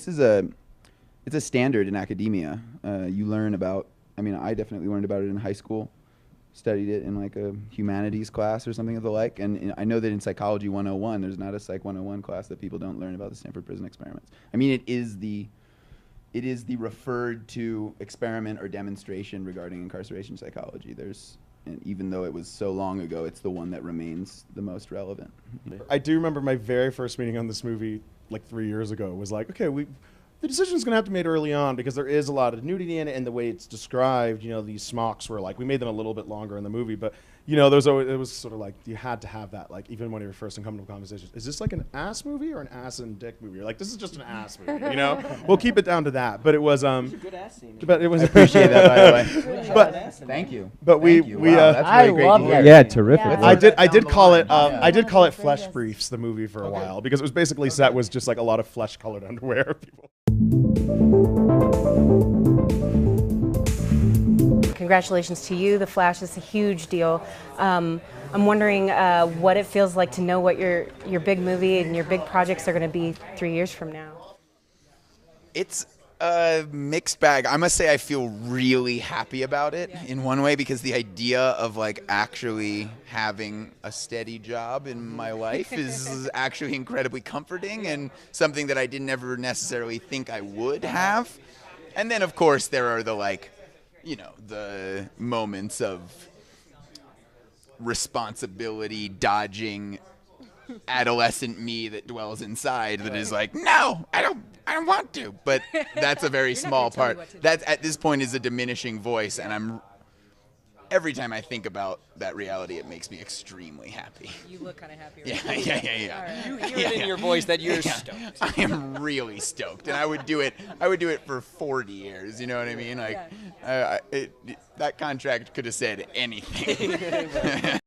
it's a standard in academia. You learn about, I mean, I definitely learned about it in high school, studied it in like a humanities class or something of the like, and I know that in Psychology 101, there's not a Psych 101 class that people don't learn about the Stanford Prison Experiments. I mean, it is the referred to experiment or demonstration regarding incarceration psychology. And even though it was so long ago, it's the one that remains the most relevant. I do remember my very first meeting on this movie, like 3 years ago, was like, okay, the decision's going to have to be made early on because there is a lot of nudity in it, and the way it's described, you know, these smocks were like, we made them a little bit longer in the movie, but, you know, it was sort of like, you had to have that, like, even when you were first in coming to conversations. Is this like an ass movie or an ass and dick movie? You're like, this is just an ass movie, you know? We'll keep it down to that. But it was, It was a good ass scene. but it was, I appreciate that, by the way. But Thank you. But Thank you. we Wow, that's really I great love to hear. that. Yeah, terrific. Yeah. I did call it I I did call it agree, Flesh yes. Briefs, the movie, for a while, because it was basically set was just like a lot of flesh colored underwear. People. Congratulations to you. The Flash is a huge deal. I'm wondering what it feels like to know what your big movie and your big projects are going to be 3 years from now. It's a mixed bag. I must say I feel really happy about it in one way, because the idea of like actually having a steady job in my life is actually incredibly comforting and something that I didn't ever necessarily think I would have. And then of course there are the like, you know, the moments of responsibility dodging adolescent me that dwells inside that is like, no, I don't want to. But that's a very small part. That at this point is a diminishing voice, and every time I think about that reality, it makes me extremely happy. You look kind of happy. Yeah. Right. You hear it in your voice that you're stoked. I am really stoked, and I would do it for 40 years. You know what I mean? Like, that contract could have said anything.